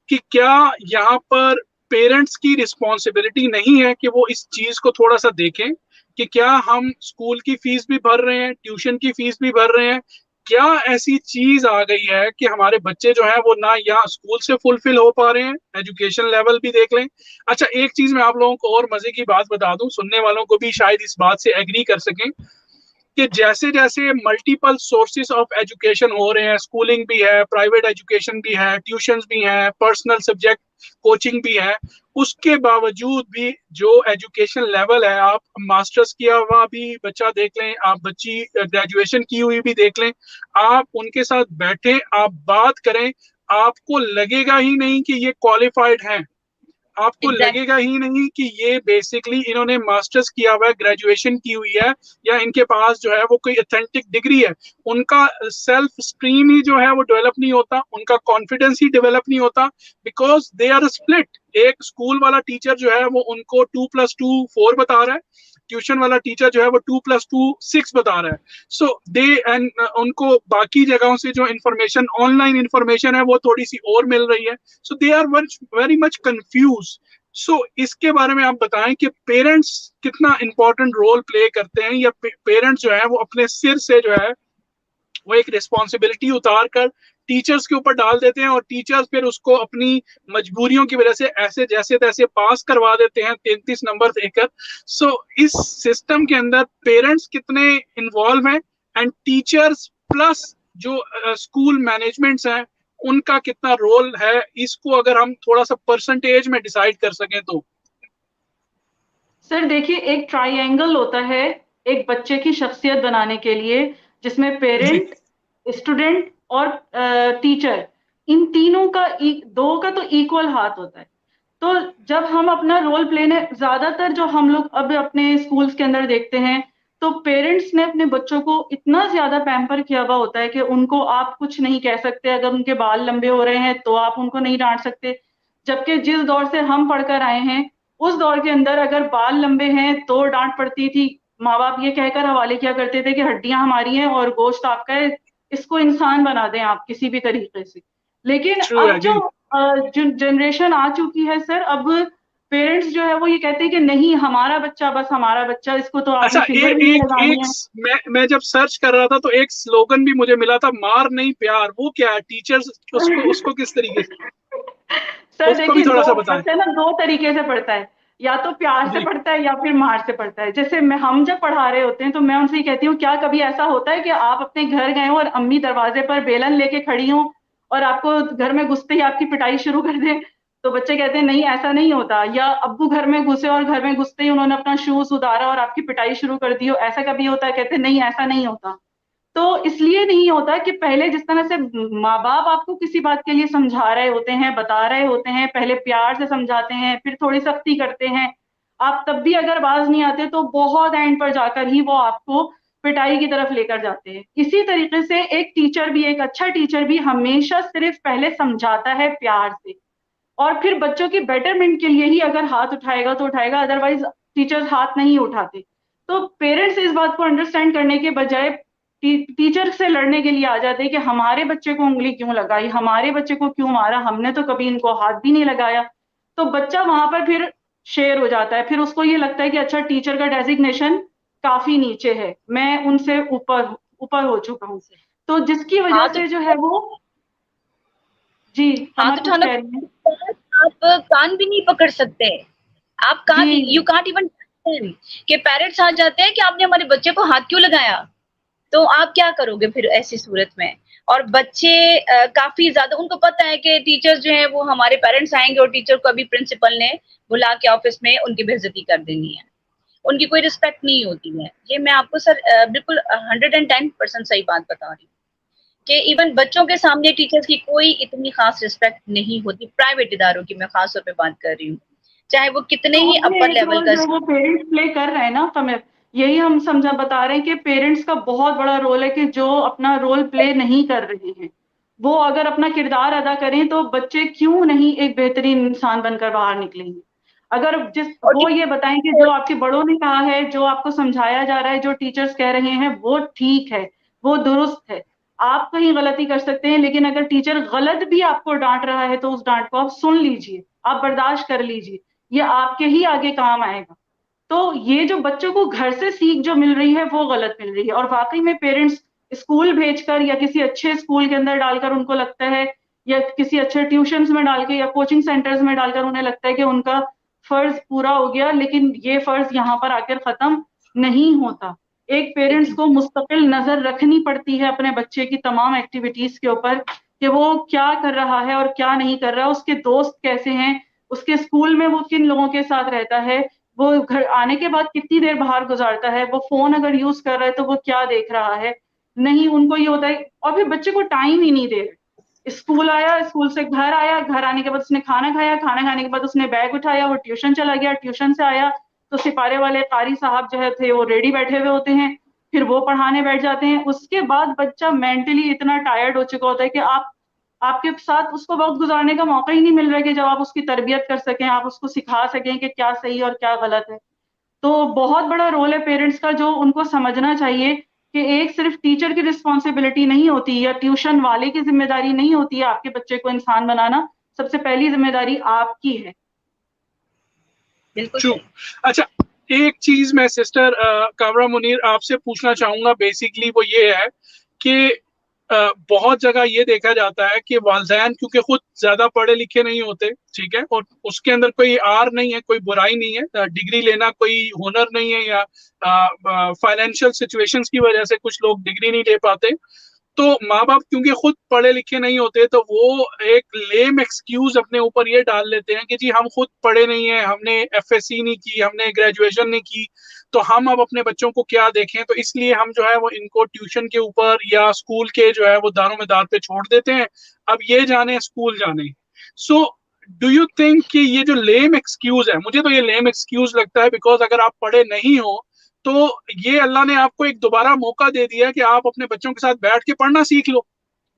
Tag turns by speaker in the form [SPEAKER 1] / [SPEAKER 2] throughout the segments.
[SPEAKER 1] कि क्या यहाँ पर पेरेंट्स की रिस्पॉन्सिबिलिटी नहीं है कि वो इस चीज को थोड़ा सा देखें कि क्या हम स्कूल की फीस भी भर रहे हैं, ट्यूशन की फीस भी भर रहे हैं, क्या ऐसी चीज आ गई है कि हमारे बच्चे जो है वो ना यहाँ स्कूल से फुलफिल हो पा रहे हैं, एजुकेशन लेवल भी देख लें। अच्छा, एक चीज मैं आप लोगों को और मजे की बात बता दूं, सुनने वालों को भी शायद इस बात से एग्री कर सकें कि जैसे जैसे मल्टीपल सोर्सेस ऑफ एजुकेशन हो रहे हैं, स्कूलिंग भी है, प्राइवेट एजुकेशन भी है, ट्यूशन भी है, पर्सनल सब्जेक्ट कोचिंग भी है, उसके बावजूद भी जो एजुकेशन लेवल है, आप मास्टर्स किया हुआ भी बच्चा देख लें, आप बच्ची ग्रेजुएशन की हुई भी देख लें, आप उनके साथ बैठे, आप बात करें, आपको लगेगा ही नहीं कि ये क्वालिफाइड हैं, आपको
[SPEAKER 2] एग्जैक्ट।
[SPEAKER 1] लगेगा ही नहीं कि ये बेसिकली इन्होंने मास्टर्स किया हुआ है, ग्रेजुएशन की हुई है, या इनके पास जो है वो कोई ऑथेंटिक डिग्री है। उनका सेल्फ स्ट्रीम ही जो है वो डेवलप नहीं होता, उनका कॉन्फिडेंस ही डेवलप नहीं होता, बिकॉज दे आर स्प्लिट। एक स्कूल वाला टीचर जो है वो उनको 2+2 4 बता रहा है, ट्यूशन वाला टीचर जो है वो 2+2 6 बता रहा है। सो दे एंड उनको बाकी जगहों से जो इंफॉर्मेशन, ऑनलाइन इंफॉर्मेशन है, वो थोड़ी सी और मिल रही है। So they are very much confuse. So इसके बारे में आप बताएं कि पेरेंट्स कितना इंपॉर्टेंट रोल प्ले करते हैं, या पेरेंट्स जो है वो अपने सिर से जो है वो एक रिस्पॉन्सिबिलिटी उतार कर टीचर्स के ऊपर डाल देते हैं, और टीचर्स फिर उसको अपनी मजबूरियों की वजह से ऐसे जैसे तैसे पास करवा देते हैं 33 नंबर देकर। सो इस सिस्टम के अंदर पेरेंट्स कितने इन्वॉल्व हैं, एंड टीचर्स प्लस जो स्कूल मैनेजमेंट्स हैं उनका कितना रोल है, इसको अगर हम थोड़ा सा परसेंटेज में डिसाइड कर सकें तो।
[SPEAKER 3] सर देखिए, एक ट्राइएंगल होता है एक बच्चे की शख्सियत बनाने के लिए, जिसमें
[SPEAKER 1] जी
[SPEAKER 3] पेरेंट, स्टूडेंट और टीचर, इन तीनों का दो का तो इक्वल हाथ होता है। तो जब हम अपना रोल प्ले ने, ज्यादातर जो हम लोग अब अपने स्कूल्स के अंदर देखते हैं, तो पेरेंट्स ने अपने बच्चों को इतना ज्यादा पैम्पर किया हुआ होता है कि उनको आप कुछ नहीं कह सकते, अगर उनके बाल लंबे हो रहे हैं तो आप उनको नहीं डांट सकते। जबकि जिस दौर से हम पढ़कर आए हैं, उस दौर के अंदर अगर बाल लंबे हैं तो डांट पड़ती थी। माँ बाप ये कहकर हवाले किया करते थे कि हड्डियां हमारी हैं और गोश्त आपका है, इसको इंसान बना दें आप किसी भी तरीके से। लेकिन
[SPEAKER 1] ट्रू है
[SPEAKER 3] अब जो
[SPEAKER 1] जी।
[SPEAKER 3] जनरेशन आ चुकी है सर, अब पेरेंट्स जो है वो ये कहते हैं कि नहीं, हमारा बच्चा बस हमारा बच्चा, इसको तो
[SPEAKER 1] अच्छा,
[SPEAKER 3] आपने सिल्वर भी नहीं
[SPEAKER 1] एक
[SPEAKER 3] लगानी
[SPEAKER 1] एक
[SPEAKER 3] है।
[SPEAKER 1] मैं जब सर्च कर रहा था तो एक स्लोगन भी मुझे मिला था, मार नहीं प्यार, वो क्या है टीचर्स, उसको उसको किस तरीके से,
[SPEAKER 3] सर
[SPEAKER 1] उसको भी
[SPEAKER 3] देखिए,
[SPEAKER 1] थोड़ा
[SPEAKER 3] दो
[SPEAKER 1] सा बताएं।
[SPEAKER 3] बच्चा ना दो तरीके से पढ़ता है, या तो प्यार से
[SPEAKER 1] जी
[SPEAKER 3] पढ़ता है या फिर मार से पढ़ता है। जैसे हम जब पढ़ा रहे होते हैं तो मैं उनसे ये कहती हूँ, क्या कभी ऐसा होता है कि आप अपने घर गए हो और अम्मी दरवाजे पर बेलन लेके खड़ी हो और आपको घर में घुसते ही आपकी पिटाई शुरू कर दें? तो बच्चे कहते हैं नहीं, ऐसा नहीं होता। या अब्बू घर में घुसे और घर में घुसते ही उन्होंने अपना शूज उतारा और आपकी पिटाई शुरू कर दी हो, ऐसा कभी होता है? कहते हैं नहीं, ऐसा नहीं होता। तो इसलिए नहीं होता कि पहले जिस तरह से माँ बाप आपको किसी बात के लिए समझा रहे होते हैं, बता रहे होते हैं, पहले प्यार से समझाते हैं, फिर थोड़ी सख्ती करते हैं, आप तब भी अगर बाज नहीं आते तो बहुत एंड पर जाकर ही वो आपको पिटाई की तरफ लेकर जाते हैं। इसी तरीके से एक टीचर भी, एक अच्छा टीचर भी हमेशा सिर्फ पहले समझाता है प्यार से, और फिर बच्चों की बेटरमेंट के लिए ही अगर हाथ उठाएगा तो उठाएगा, अदरवाइज टीचर्स हाथ नहीं उठाते। तो पेरेंट्स इस बात को अंडरस्टैंड करने के बजाय टीचर से लड़ने के लिए आ जाते हैं कि हमारे बच्चे को उंगली क्यों लगाई, हमारे बच्चे को क्यों मारा, हमने तो कभी इनको हाथ भी नहीं लगाया। तो बच्चा वहां पर फिर शेर हो जाता है, फिर उसको ये लगता है कि अच्छा, टीचर का डेजिग्नेशन काफी नीचे है, मैं उनसे ऊपर ऊपर हो चुका हूँ। तो जिसकी वजह
[SPEAKER 2] हाथ
[SPEAKER 3] से जो है वो, जी,
[SPEAKER 2] हाथ
[SPEAKER 3] समझ कुछ
[SPEAKER 2] उठाना,
[SPEAKER 3] कह रही हैं?
[SPEAKER 2] आप कान भी नहीं पकड़ सकते। आप कांट, यू
[SPEAKER 3] जी,
[SPEAKER 2] कांट इवन कि पेरेंट्स आ जाते हैं कि आपने हमारे बच्चे को हाथ क्यों लगाया। तो आप क्या करोगे फिर ऐसी सूरत में? और बच्चे काफी ज्यादा, उनको पता है कि टीचर्स जो है वो हमारे पेरेंट्स आएंगे और टीचर को अभी प्रिंसिपल ने बुला के ऑफिस में उनकी बेइज्जती कर देनी है, उनकी कोई रिस्पेक्ट नहीं होती है। ये मैं आपको सर बिल्कुल 110% सही बात बता रही हूँ कि इवन बच्चों के सामने टीचर्स की कोई इतनी खास रिस्पेक्ट नहीं होती। प्राइवेट इदारों की मैं खास तौर पे बात कर रही हूँ, चाहे वो कितने
[SPEAKER 3] तो
[SPEAKER 2] ही
[SPEAKER 3] उसमें
[SPEAKER 2] अपर
[SPEAKER 3] एक
[SPEAKER 2] लेवल
[SPEAKER 3] रोल
[SPEAKER 2] का।
[SPEAKER 3] जो है वो पेरेंट्स प्ले कर रहे हैं ना समय, यही हम समझा बता रहे हैं कि पेरेंट्स का बहुत बड़ा रोल है कि जो अपना रोल प्ले नहीं कर रहे हैं, वो अगर अपना किरदार अदा करें तो बच्चे क्यों नहीं एक बेहतरीन इंसान बनकर बाहर निकलेंगे। अगर जिस
[SPEAKER 2] और
[SPEAKER 3] वो ये बताएं कि जो आपके बड़ों ने कहा है, जो आपको समझाया जा रहा है, जो टीचर्स कह रहे हैं वो ठीक है, वो दुरुस्त है, आप कहीं गलती कर सकते हैं, लेकिन अगर टीचर गलत भी आपको डांट रहा है तो उस डांट को आप सुन लीजिए, आप बर्दाश्त कर लीजिए, ये आपके ही आगे काम आएगा। तो ये जो बच्चों को घर से सीख जो मिल रही है वो गलत मिल रही है, और वाकई में पेरेंट्स स्कूल भेजकर या किसी अच्छे स्कूल के अंदर डालकर उनको लगता है, या किसी अच्छे ट्यूशंस में डाल के या कोचिंग सेंटर्स में डालकर उन्हें लगता है कि उनका फर्ज पूरा हो गया, लेकिन ये फर्ज यहाँ पर आकर खत्म नहीं होता। एक पेरेंट्स को मुस्तकिल नजर रखनी पड़ती है अपने बच्चे की तमाम एक्टिविटीज के ऊपर, कि वो क्या कर रहा है और क्या नहीं कर रहा, उसके दोस्त कैसे हैं, उसके स्कूल में वो किन लोगों के साथ रहता है, वो घर आने के बाद कितनी देर बाहर गुजारता है, वो फोन अगर यूज कर रहा है तो वो क्या देख रहा है। नहीं, उनको ये होता है, और फिर बच्चे को टाइम ही नहीं दे रहे। स्कूल आया, स्कूल से घर आया, घर आने के बाद उसने खाना खाया, खाना खाने के बाद उसने बैग उठाया, वो ट्यूशन चला गया, ट्यूशन से आया तो सिपारे वाले कारी साहब जो है थे वो रेडी बैठे हुए होते हैं, फिर वो पढ़ाने बैठ जाते हैं। उसके बाद बच्चा मेंटली इतना टायर्ड हो चुका होता है कि आपके साथ उसको वक्त गुजारने का मौका ही नहीं मिल रहा है कि जब आप उसकी तरबियत कर सकें, आप उसको सिखा सकें कि क्या सही और क्या गलत है। तो बहुत बड़ा रोल है पेरेंट्स का, जो उनको समझना चाहिए कि एक सिर्फ टीचर की रिस्पॉन्सिबिलिटी नहीं होती या ट्यूशन वाले की जिम्मेदारी नहीं होती है आपके बच्चे को इंसान बनाना, सबसे पहली जिम्मेदारी आपकी है।
[SPEAKER 2] बिल्कुल
[SPEAKER 1] ट्रू।
[SPEAKER 2] सही।
[SPEAKER 1] अच्छा, एक चीज मैं सिस्टर कामरा मुनीर आपसे पूछना चाहूंगा, बेसिकली वो ये है कि बहुत जगह ये देखा जाता है कि वालिदैन क्योंकि खुद ज्यादा पढ़े लिखे नहीं होते, ठीक है, और उसके अंदर कोई आर नहीं है, कोई बुराई नहीं है, डिग्री लेना कोई हुनर नहीं है, या फाइनेंशियल सिचुएशंस की वजह से कुछ लोग डिग्री नहीं ले पाते, तो माँ बाप क्योंकि खुद पढ़े लिखे नहीं होते तो वो एक लेम एक्सक्यूज अपने ऊपर ये डाल लेते हैं कि जी हम खुद पढ़े नहीं है, हमने एफएससी नहीं की, हमने ग्रेजुएशन नहीं की, तो हम अब अपने बच्चों को क्या देखें, तो इसलिए हम जो है वो इनको ट्यूशन के ऊपर या स्कूल के जो है वो दारोमदार पे छोड़ देते हैं, अब ये जाने स्कूल जाने। सो डू यू थिंक कि ये जो लेम एक्सक्यूज है, मुझे तो ये लेम एक्सक्यूज लगता है, बिकॉज अगर आप पढ़े नहीं हो तो ये अल्लाह ने आपको एक दोबारा मौका दे दिया कि आप अपने बच्चों के साथ बैठ के पढ़ना सीख लो,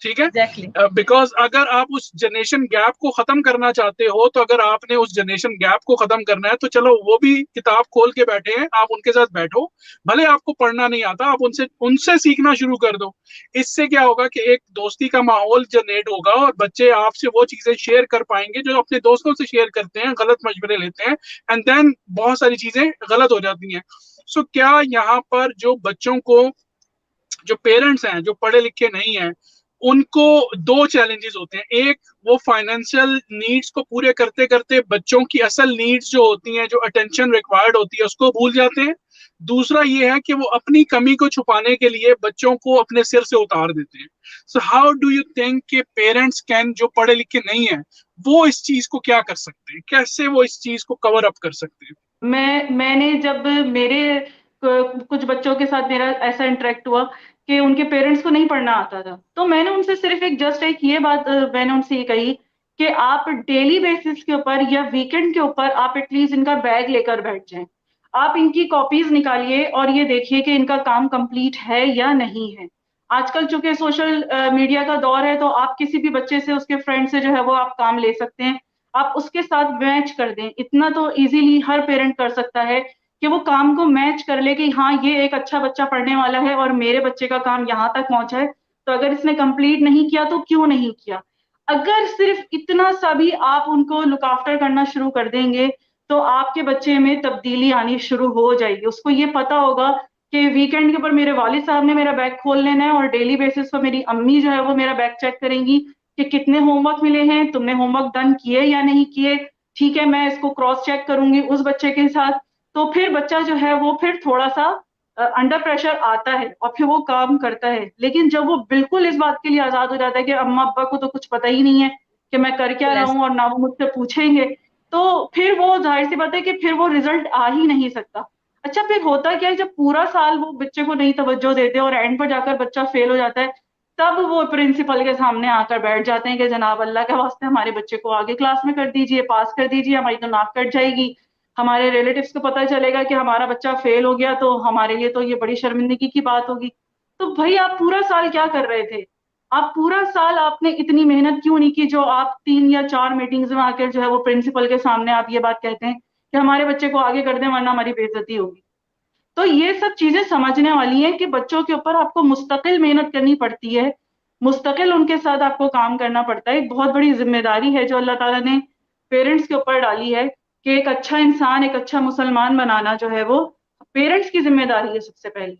[SPEAKER 1] ठीक है।
[SPEAKER 2] एग्जैक्टली।
[SPEAKER 1] बिकॉज अगर आप उस जनरेशन गैप को खत्म करना चाहते हो, तो अगर आपने उस जनरेशन गैप को खत्म करना है तो चलो वो भी किताब खोल के बैठे हैं, आप उनके साथ बैठो, भले आपको पढ़ना नहीं आता, आप उनसे उनसे सीखना शुरू कर दो। इससे क्या होगा कि एक दोस्ती का माहौल जनरेट होगा और बच्चे आपसे वो चीजें शेयर कर पाएंगे जो अपने दोस्तों से शेयर करते हैं, गलत मशवरे लेते हैं, एंड देन बहुत सारी चीजें गलत हो जाती हैं। सो क्या यहाँ पर जो बच्चों को, जो पेरेंट्स हैं जो पढ़े लिखे नहीं हैं, उनको दो चैलेंजेस होते हैं, एक वो फाइनेंशियल नीड्स को पूरे करते करते बच्चों की असल नीड्स जो होती हैं, जो अटेंशन रिक्वायर्ड होती है, उसको भूल जाते हैं। दूसरा ये है कि वो अपनी कमी को छुपाने के लिए बच्चों को अपने सिर से उतार देते हैं। So how do you think कि पेरेंट्स कैन, जो पढ़े लिखे नहीं है, वो इस चीज को क्या कर सकते हैं, कैसे वो इस चीज को कवर अप कर सकते हैं?
[SPEAKER 3] मैंने जब मेरे कुछ बच्चों के साथ मेरा ऐसा इंटरेक्ट हुआ कि उनके पेरेंट्स को नहीं पढ़ना आता था, तो मैंने उनसे सिर्फ एक ये बात मैंने उनसे ये कही कि आप डेली बेसिस के ऊपर या वीकेंड के ऊपर आप एटलीस्ट इनका बैग लेकर बैठ जाएं, आप इनकी कॉपीज निकालिए और ये देखिए कि इनका काम कंप्लीट है या नहीं है। आजकल चूंकि सोशल मीडिया का दौर है, तो आप किसी भी बच्चे से, उसके फ्रेंड से जो है वो आप काम ले सकते हैं, आप उसके साथ मैच कर दें। इतना तो इजीली हर पेरेंट कर सकता है कि वो काम को मैच कर ले कि हाँ ये एक अच्छा बच्चा पढ़ने वाला है और मेरे बच्चे का काम यहाँ तक पहुंचा है, तो अगर इसने कंप्लीट नहीं किया तो क्यों नहीं किया। अगर सिर्फ इतना सा भी आप उनको लुक आफ्टर करना शुरू कर देंगे तो आपके बच्चे में तब्दीली आनी शुरू हो जाएगी। उसको ये पता होगा कि वीकेंड के ऊपर मेरे वालिद साहब ने मेरा बैग खोल लेना है और डेली बेसिस पर मेरी अम्मी जो है वो मेरा बैग चेक करेंगी कि कितने होमवर्क मिले हैं, तुमने होमवर्क डन किए या नहीं किए। ठीक है, मैं इसको क्रॉस चेक करूंगी उस बच्चे के साथ। तो फिर बच्चा जो है वो फिर थोड़ा सा अंडर प्रेशर आता है और फिर वो काम करता है। लेकिन जब वो बिल्कुल इस बात के लिए आजाद हो जाता है कि अम्मा अब्बा को तो कुछ पता ही नहीं है कि मैं कर क्या रहा हूँ और ना वो मुझसे पूछेंगे, तो फिर वो जाहिर सी बात है कि फिर वो रिजल्ट आ ही नहीं सकता। अच्छा, फिर होता क्या है, जब पूरा साल वो बच्चे को नहीं तवज्जो देते और एंड पर जाकर बच्चा फेल हो जाता है, तब वो प्रिंसिपल के सामने आकर बैठ जाते हैं कि जनाब अल्लाह के वास्ते हमारे बच्चे को आगे क्लास में कर दीजिए, पास कर दीजिए, हमारी तो नाक कट जाएगी, हमारे रिलेटिव्स को पता चलेगा कि हमारा बच्चा फेल हो गया तो हमारे लिए तो ये बड़ी शर्मिंदगी की बात होगी। तो भाई आप पूरा साल क्या कर रहे थे? आप पूरा साल आपने इतनी मेहनत क्यों नहीं की जो आप 3 या 4 मीटिंग्स में आकर जो है वो प्रिंसिपल के सामने आप ये बात कहते हैं कि हमारे बच्चे को आगे कर दें वरना हमारी बेइज्जती होगी। तो ये सब चीजें समझने वाली हैं कि बच्चों के ऊपर आपको मुस्तकिल मेहनत करनी पड़ती है। मुस्तकिल उनके साथ आपको काम करना पड़ता है। एक बहुत बड़ी जिम्मेदारी है जो अल्लाह ताला ने पेरेंट्स के ऊपर डाली है कि एक अच्छा इंसान, एक अच्छा मुसलमान बनाना जो है वो पेरेंट्स की जिम्मेदारी है सबसे पहले।